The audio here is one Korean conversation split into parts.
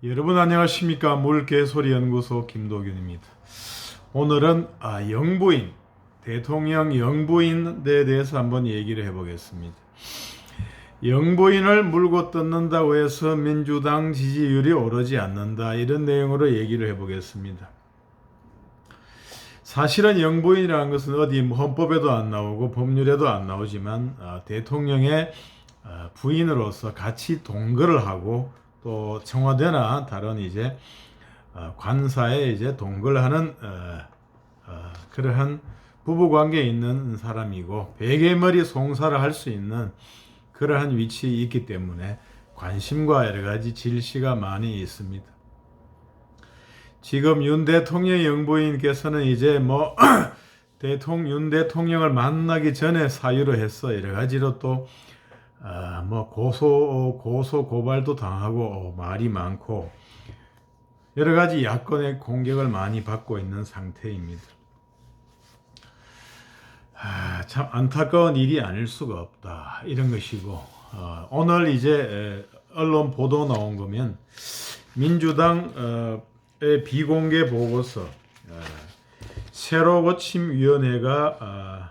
여러분 안녕하십니까? 물개소리연구소 김도균입니다. 오늘은 영부인, 대통령 영부인에 대해서 한번 얘기를 해보겠습니다. 영부인을 물고 뜯는다고 해서 민주당 지지율이 오르지 않는다, 이런 내용으로 얘기를 해보겠습니다. 사실은 영부인이라는 것은 어디 헌법에도 안 나오고 법률에도 안 나오지만 대통령의 부인으로서 같이 동거를 하고 또 청와대나 다른 이제 관사에 이제 동거하는 그러한 부부관계에 있는 사람이고 베개머리 송사를 할 수 있는 그러한 위치에 있기 때문에 관심과 여러 가지 질시가 많이 있습니다. 지금 윤 대통령 영부인께서는 이제 윤 대통령을 만나기 전에 사유로 해서 여러 가지로 또 고소 고발도 당하고 말이 많고 여러 가지 야권의 공격을 많이 받고 있는 상태입니다. 참 안타까운 일이 아닐 수가 없다, 이런 것이고, 오늘 이제 언론 보도 나온 거면 민주당의 비공개 보고서, 새로고침위원회가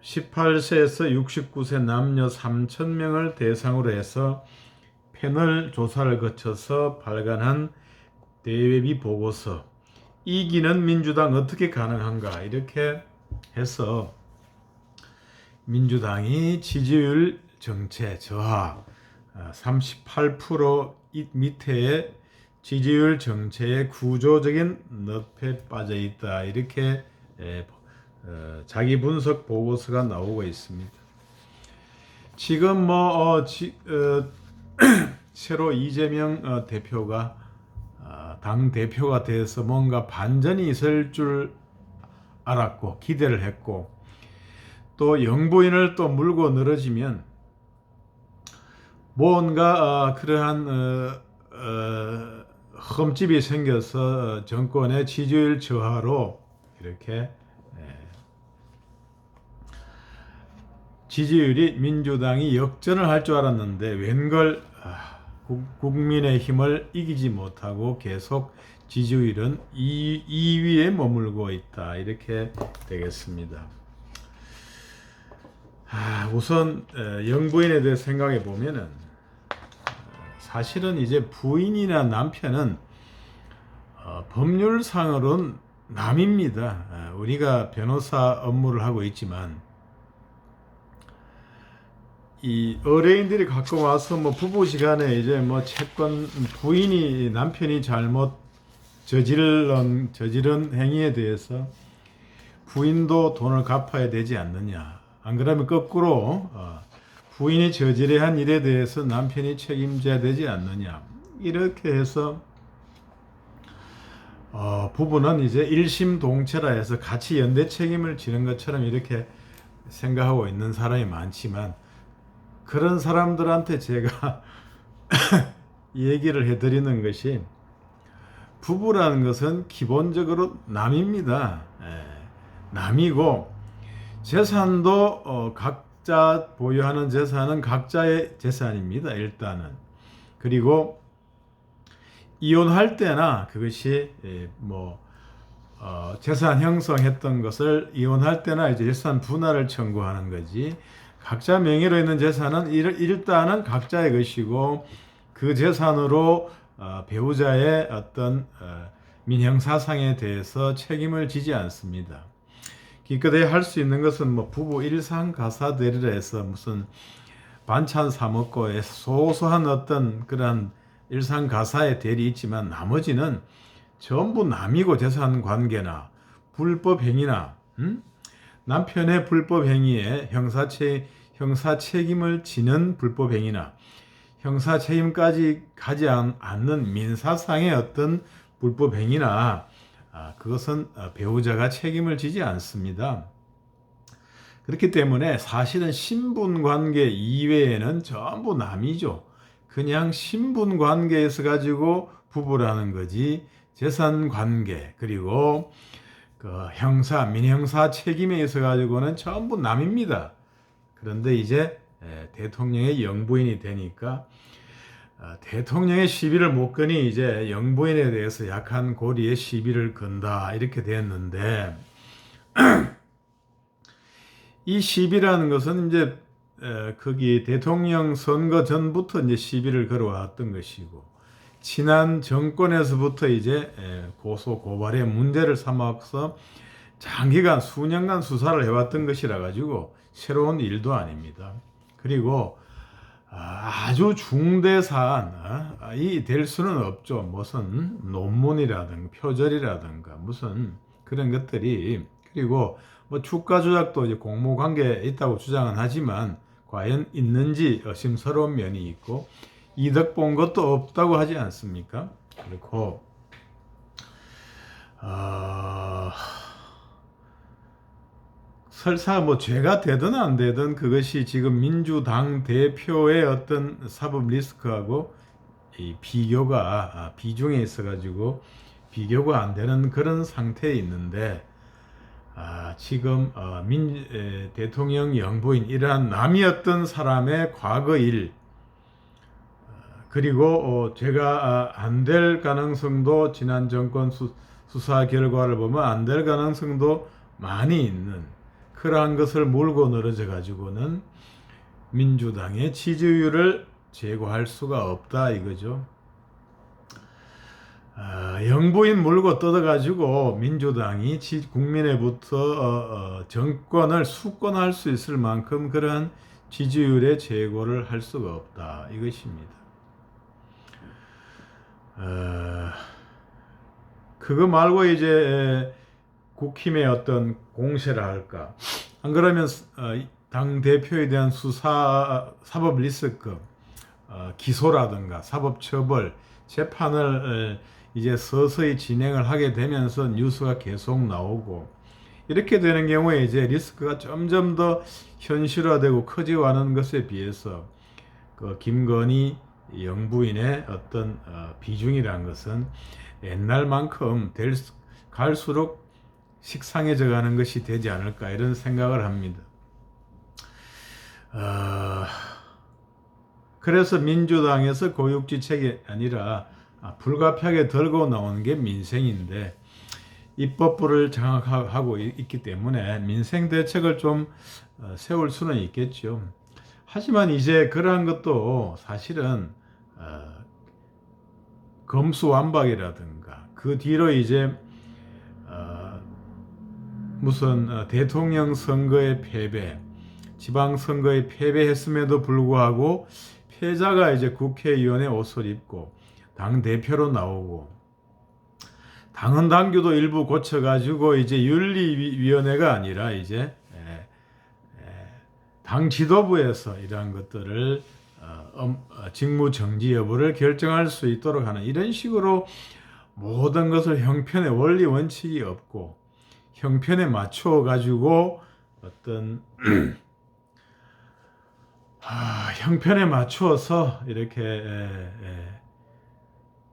18세에서 69세 남녀 3,000명을 대상으로 해서 패널 조사를 거쳐서 발간한 대외비 보고서, 이기는 민주당 어떻게 가능한가, 이렇게 해서 민주당이 지지율 정체 저하 38% 밑에 지지율 정체의 구조적인 늪에 빠져 있다, 이렇게 자기 분석 보고서가 나오고 있습니다. 지금 새로 이재명 대표가 당 대표가 돼서 뭔가 반전이 있을 줄 알았고 기대를 했고, 또 영부인을 또 물고 늘어지면 뭔가 그러한 흠집이 생겨서 정권의 지지율 저하로 이렇게 지지율이 민주당이 역전을 할 줄 알았는데 웬걸 국민의힘을 이기지 못하고 계속 지지율은 2위에 머물고 있다, 이렇게 되겠습니다. 우선 영부인에 대해 생각해 보면은 사실은 이제 부인이나 남편은 법률상으로는 남입니다. 우리가 변호사 업무를 하고 있지만 이 의뢰인들이 갖고 와서 부부시간에 이제 채권, 부인이 남편이 잘못 저지른 행위에 대해서 부인도 돈을 갚아야 되지 않느냐, 안 그러면 거꾸로 부인이 저지른 한 일에 대해서 남편이 책임져야 되지 않느냐, 이렇게 해서 부부는 이제 일심동체라 해서 같이 연대 책임을 지는 것처럼 이렇게 생각하고 있는 사람이 많지만, 그런 사람들한테 제가 얘기를 해드리는 것이, 부부라는 것은 기본적으로 남입니다. 남이고, 재산도 각자 보유하는 재산은 각자의 재산입니다, 일단은. 그리고 이혼할 때나 그것이 재산 형성했던 것을 이혼할 때나 이제 재산 분할을 청구하는 거지, 각자 명의로 있는 재산은 일단은 각자의 것이고, 그 재산으로 배우자의 어떤 민형사상에 대해서 책임을 지지 않습니다. 기껏해 할 수 있는 것은 부부 일상가사대리라 해서 무슨 반찬 사 먹고 해서 소소한 어떤 그런 일상가사의 대리 있지만, 나머지는 전부 남이고, 재산 관계나 불법 행위나 남편의 불법 행위에 형사 책임을 지는 불법 행위나 형사 책임까지 가지 않는 민사상의 어떤 불법 행위나 그것은 배우자가 책임을 지지 않습니다. 그렇기 때문에 사실은 신분관계 이외에는 전부 남이죠. 그냥 신분관계에서 가지고 부부라는 거지, 재산관계 그리고 형사, 민형사 책임에 있어 가지고는 전부 남입니다. 그런데 이제 대통령의 영부인이 되니까 대통령의 시비를 못 거니 이제 영부인에 대해서 약한 고리에 시비를 건다 이렇게 됐는데 이 시비라는 것은 이제 거기 대통령 선거 전부터 이제 시비를 걸어왔던 것이고 지난 정권에서부터 이제 고소 고발의 문제를 삼아서 장기간 수년간 수사를 해왔던 것이라 가지고 새로운 일도 아닙니다. 그리고 아주 중대 사안이 될 수는 없죠. 무슨 논문이라든가 표절이라든가 무슨 그런 것들이 그리고 뭐 주가 조작도 이제 공모 관계에 있다고 주장은 하지만 과연 있는지 의심스러운 면이 있고 이득 본 것도 없다고 하지 않습니까? 그렇고 설사 뭐 죄가 되든 안 되든 그것이 지금 민주당 대표의 어떤 사법 리스크하고 이 비교가 비중에 있어가지고 비교가 안 되는 그런 상태에 있는데 지금 대통령 영부인 이러한 남이었던 사람의 과거 일 그리고 죄가 안 될 가능성도 지난 정권 수사 결과를 보면 안 될 가능성도 많이 있는 그러한 것을 물고 늘어져 가지고는 민주당의 지지율을 제고할 수가 없다 이거죠. 영부인 물고 뜯어가지고 민주당이 국민의부터 정권을 수권할 수 있을 만큼 그러한 지지율의 제고를 할 수가 없다 이것입니다. 그거 말고 이제 국힘의 어떤 공세라 할까 안 그러면 당 대표에 대한 사법 리스크 기소라든가 사법 처벌 재판을 이제 서서히 진행을 하게 되면서 뉴스가 계속 나오고 이렇게 되는 경우에 이제 리스크가 점점 더 현실화되고 커져가는 것에 비해서 그 김건희 영부인의 어떤 비중이라는 것은 옛날만큼 갈수록 식상해져 가는 것이 되지 않을까 이런 생각을 합니다. 그래서 민주당에서 고육지책이 아니라 불가피하게 들고 나오는 게 민생인데 입법부를 장악하고 있기 때문에 민생 대책을 좀 세울 수는 있겠죠. 하지만 이제 그러한 것도 사실은 검수완박이라든가 그 뒤로 이제 무슨 대통령 선거의 패배, 지방선거에 패배했음에도 불구하고 패자가 이제 국회의원의 옷을 입고 당대표로 나오고 당헌 당규도 일부 고쳐가지고 이제 윤리위원회가 아니라 이제 당 지도부에서 이러한 것들을 직무 정지 여부를 결정할 수 있도록 하는 이런 식으로 모든 것을 형편에 원리 원칙이 없고 형편에 맞춰 가지고 어떤 형편에 맞추어서 이렇게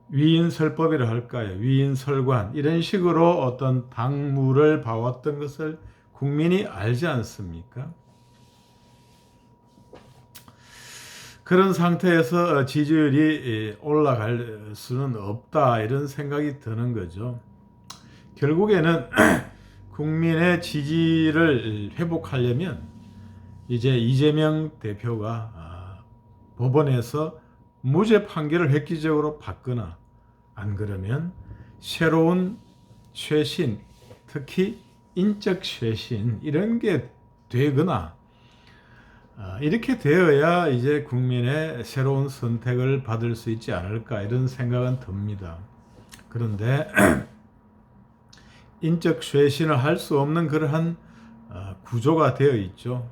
위인설법이라 할까요? 위인설관 이런 식으로 어떤 당무를 봐왔던 것을 국민이 알지 않습니까? 그런 상태에서 지지율이 올라갈 수는 없다 이런 생각이 드는 거죠. 결국에는 국민의 지지를 회복하려면 이제 이재명 대표가 법원에서 무죄 판결을 획기적으로 받거나 안 그러면 새로운 쇄신, 특히 인적 쇄신 이런 게 되거나 이렇게 되어야 이제 국민의 새로운 선택을 받을 수 있지 않을까 이런 생각은 듭니다. 그런데 인적 쇄신을 할 수 없는 그러한 구조가 되어 있죠.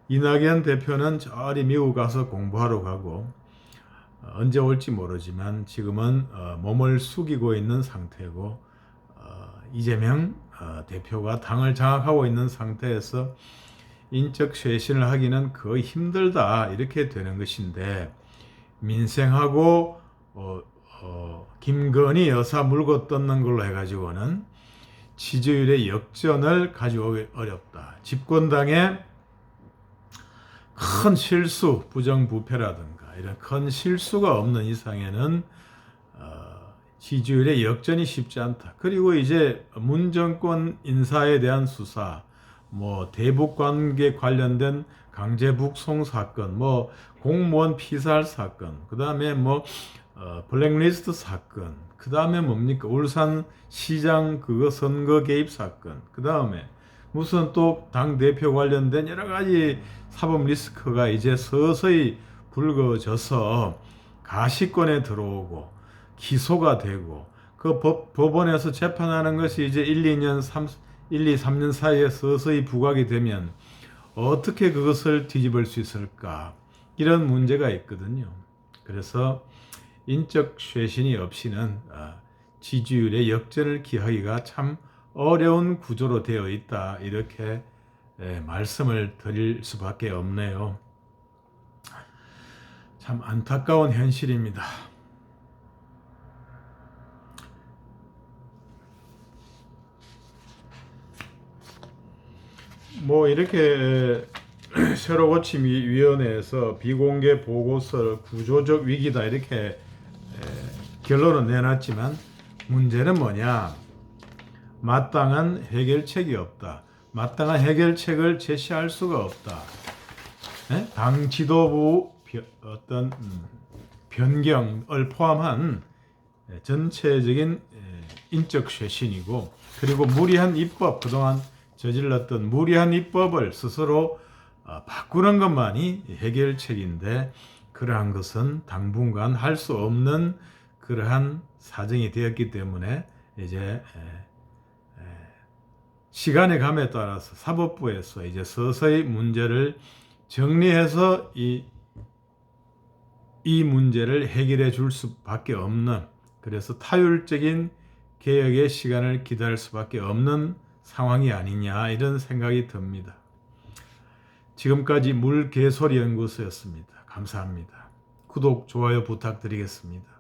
이낙연 대표는 저리 미국 가서 공부하러 가고 언제 올지 모르지만 지금은 몸을 숙이고 있는 상태고 이재명 대표가 당을 장악하고 있는 상태에서 인적 쇄신을 하기는 거의 힘들다 이렇게 되는 것인데 민생하고 김건희 여사 물고 뜯는 걸로 해가지고는 지지율의 역전을 가져오기 어렵다. 집권당의 큰 실수, 부정부패라든가 이런 큰 실수가 없는 이상에는 지지율의 역전이 쉽지 않다. 그리고 이제 문 정권 인사에 대한 수사, 뭐 대북 관계 관련된 강제 북송 사건, 뭐 공무원 피살 사건, 그 다음에 뭐 블랙리스트 사건, 그 다음에 뭡니까 울산 시장 그거 선거 개입 사건, 그 다음에 무슨 또 당 대표 관련된 여러 가지 사법 리스크가 이제 서서히 불거져서 가시권에 들어오고 기소가 되고 그 법원에서 재판하는 것이 이제 1, 2년, 3년 사이에 서서히 부각이 되면 어떻게 그것을 뒤집을 수 있을까? 이런 문제가 있거든요. 그래서 인적 쇄신이 없이는 지지율의 역전을 기하기가 참 어려운 구조로 되어 있다. 이렇게 말씀을 드릴 수밖에 없네요. 참 안타까운 현실입니다. 뭐 이렇게 새로 고침 위원회에서 비공개 보고서를 구조적 위기다 이렇게 결론을 내놨지만 문제는 뭐냐? 마땅한 해결책이 없다. 마땅한 해결책을 제시할 수가 없다. 당 지도부 어떤 변경을 포함한 전체적인 인적 쇄신이고 그리고 무리한 입법, 그동안 저질렀던 무리한 입법을 스스로 바꾸는 것만이 해결책인데 그러한 것은 당분간 할 수 없는 그러한 사정이 되었기 때문에 이제 시간의 감에 따라서 사법부에서 이제 서서히 문제를 정리해서 이 문제를 해결해 줄 수밖에 없는, 그래서 타율적인 개혁의 시간을 기다릴 수밖에 없는 상황이 아니냐 이런 생각이 듭니다. 지금까지 물개소리 연구소였습니다. 감사합니다. 구독, 좋아요 부탁드리겠습니다.